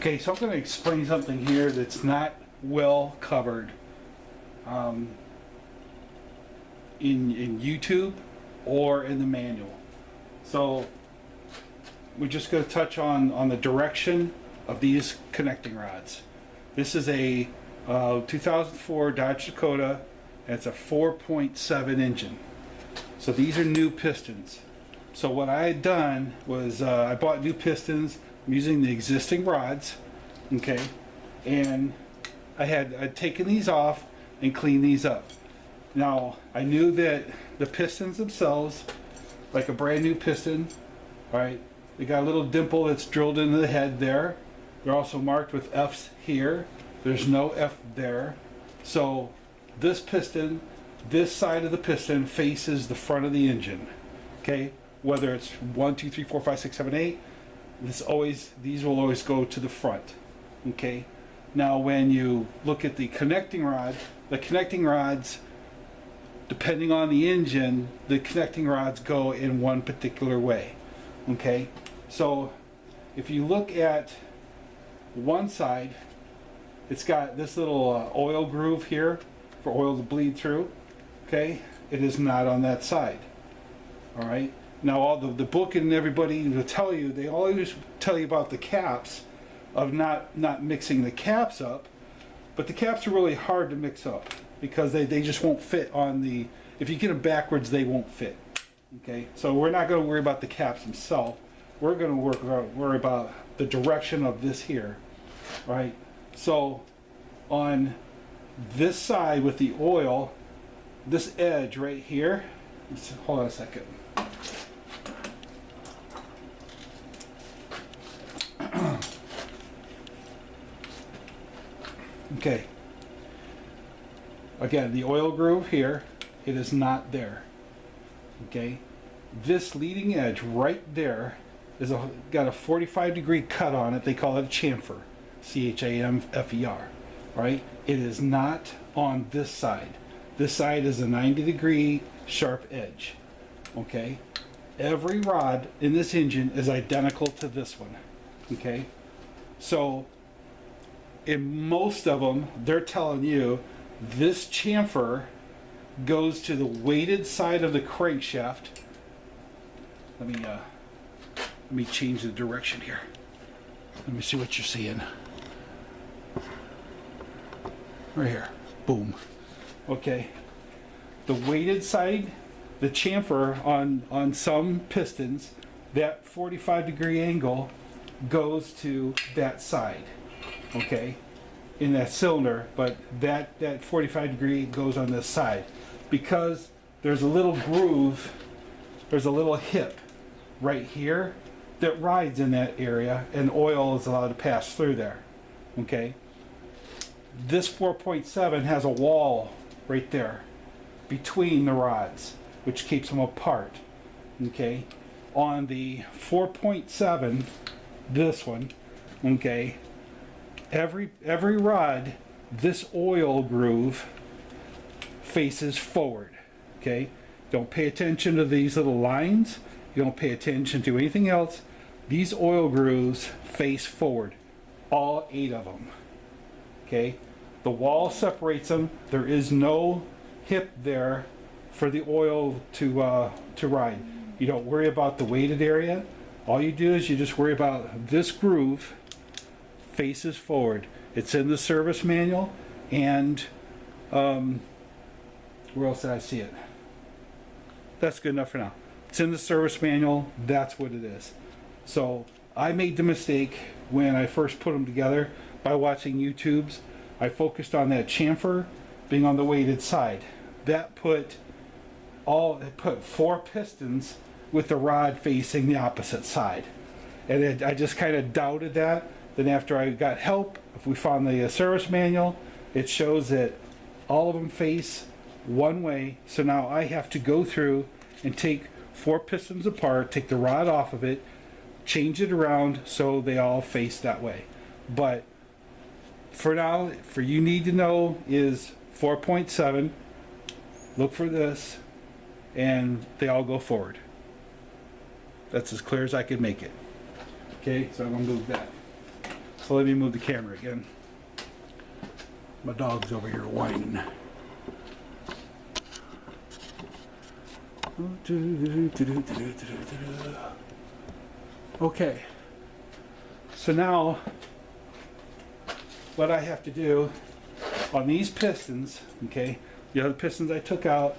Okay, so I'm going to explain something here that's not well covered in YouTube or in the manual. So we're just going to touch on the direction of these connecting rods. This is a 2004 Dodge Dakota, and it's a 4.7 engine. So these are new pistons. So what I had done was I bought new pistons. I'm using the existing rods, okay, and I'd taken these off and cleaned these up. Now I knew that the pistons themselves, like a brand new piston, right, they got a little dimple that's drilled into the head there. They're also marked with F's here. There's no F there. So this piston, this side of the piston faces the front of the engine, okay, whether it's 1, 2, 3, 4, 5, 6, 7, 8. These will always go to the front, okay. Now when you look at the connecting rods, depending on the engine, the connecting rods go in one particular way, okay. So if you look at one side, it's got this little oil groove here for oil to bleed through, okay. It is not on that side, all right. Now all the book and everybody will tell you, they always tell you about the caps, of not mixing the caps up, but the caps are really hard to mix up because they just won't fit on the, if you get them backwards they won't fit, okay. So we're not going to worry about the caps themselves, we're going to worry about the direction of this here, right. So on this side with the oil, this edge right here, hold on a second. Okay, again, the oil groove here, it is not there, okay. This leading edge right there is got a 45-degree cut on it. They call it a chamfer, C-H-A-M-F-E-R, right. It is not on this side. This side is a 90-degree sharp edge, okay. Every rod in this engine is identical to this one, okay. So in most of them, they're telling you this chamfer goes to the weighted side of the crankshaft. Let me change the direction here. Let me see what you're seeing. Right here. Boom. Okay. The weighted side, the chamfer on some pistons, that 45-degree angle goes to that side, okay, in that cylinder, but that 45-degree goes on this side because there's a little groove, there's a little hip right here that rides in that area, and oil is allowed to pass through there, okay. This 4.7 has a wall right there between the rods, which keeps them apart, okay. On the 4.7, this one, okay, every rod, this oil groove faces forward, okay. Don't pay attention to these little lines, you don't pay attention to anything else. These oil grooves face forward, all 8 of them, okay. The wall separates them. There is no hip there for the oil to ride. You don't worry about the weighted area. All you do is you just worry about this groove faces forward. It's in the service manual, and where else did I see it? That's good enough for now. It's in the service manual. That's what it is. So I made the mistake when I first put them together by watching YouTube's. I focused on that chamfer being on the weighted side. That put 4 pistons with the rod facing the opposite side, and I just kind of doubted that. Then after I got help, if we found the service manual, it shows that all of them face one way. So now I have to go through and take 4 pistons apart, take the rod off of it, change it around so they all face that way. But for now, for you need to know is 4.7, look for this, and they all go forward. That's as clear as I could make it. Okay, so I'm going to move that. So let me move the camera again. My dog's over here whining. Okay, so now what I have to do on these pistons, okay, the other pistons I took out,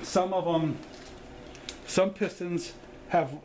some pistons have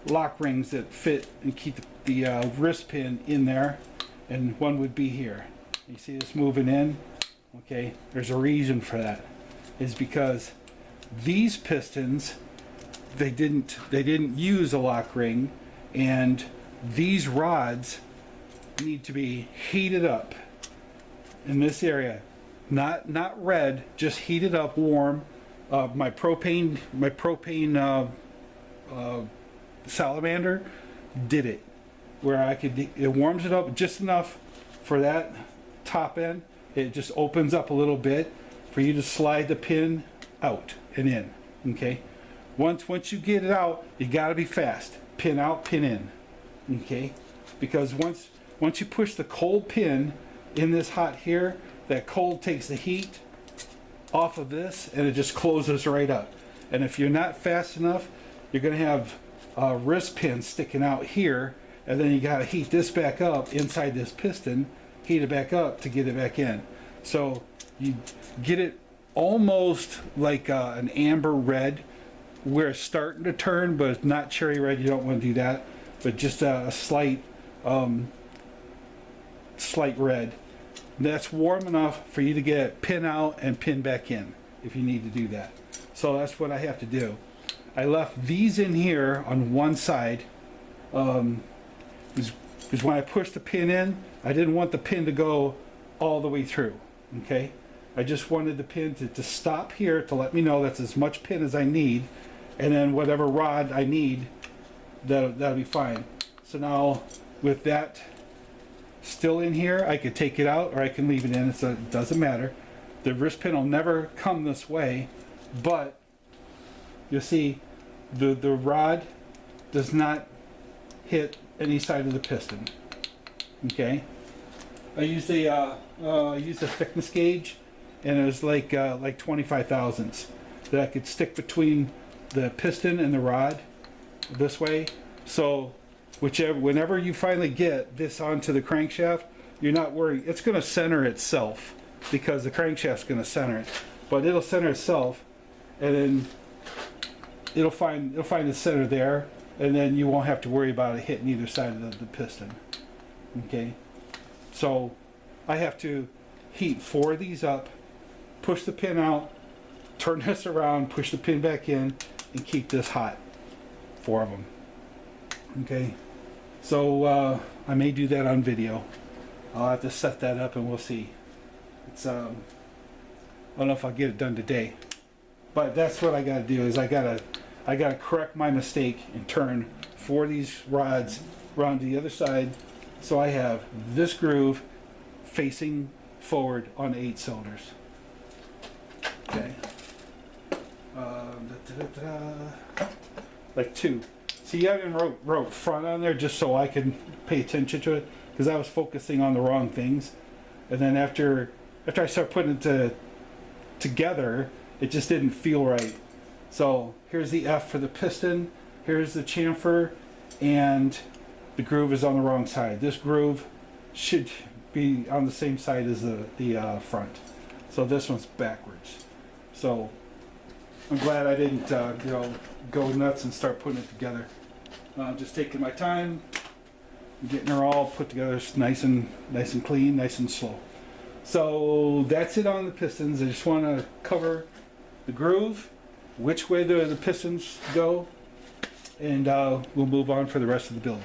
lock rings that fit and keep the wrist pin in there, and one would be here. You see this moving in? Okay, there's a reason for that. Is because these pistons, they didn't use a lock ring, and these rods need to be heated up in this area, not red, just heated up, warm. My propane salamander did it, where it warms it up just enough for that top end. It just opens up a little bit for you to slide the pin out and in. Okay, once you get it out, you got to be fast. Pin out, pin in. Okay, because once you push the cold pin in this hot here, that cold takes the heat off of this and it just closes right up. And if you're not fast enough, you're going to have a wrist pin sticking out here, and then you got to heat this back up inside this piston, heat it back up to get it back in. So you get it almost like an amber red, where it's starting to turn, but it's not cherry red. You don't want to do that, but just a slight red. That's warm enough for you to get pin out and pin back in if you need to do that. So that's what I have to do. I left these in here on one side because when I pushed the pin in, I didn't want the pin to go all the way through. Okay, I just wanted the pin to stop here to let me know that's as much pin as I need, and then whatever rod I need, that'll be fine. So now with that still in here, I could take it out or I can leave it in. It doesn't matter. The wrist pin will never come this way, but you'll see the rod does not hit any side of the piston. Okay, I used a thickness gauge, and it was like 25 thousandths that I could stick between the piston and the rod this way. So whenever you finally get this onto the crankshaft, you're not worried. It's going to center itself because the crankshaft's going to center it, but it'll center itself, and then it'll find the center there, and then you won't have to worry about it hitting either side of the piston. Okay, so I have to heat 4 of these up, push the pin out, turn this around, push the pin back in, and keep this hot. 4 of them. Okay, so I may do that on video. I'll have to set that up and we'll see. It's I don't know if I'll get it done today, but that's what I got to do. Is I gotta correct my mistake and turn 4 of these rods around to the other side, so I have this groove facing forward on 8 cylinders. Okay. Like 2. See, I even wrote front on there just so I could pay attention to it, because I was focusing on the wrong things. And then after I started putting it together, it just didn't feel right. So here's the F for the piston, here's the chamfer, and the groove is on the wrong side. This groove should be on the same side as the front. So this one's backwards. So I'm glad I didn't go nuts and start putting it together. Just taking my time, getting her all put together nice and clean, nice and slow. So that's it on the pistons. I just want to cover the groove, which way the pistons go, and we'll move on for the rest of the build.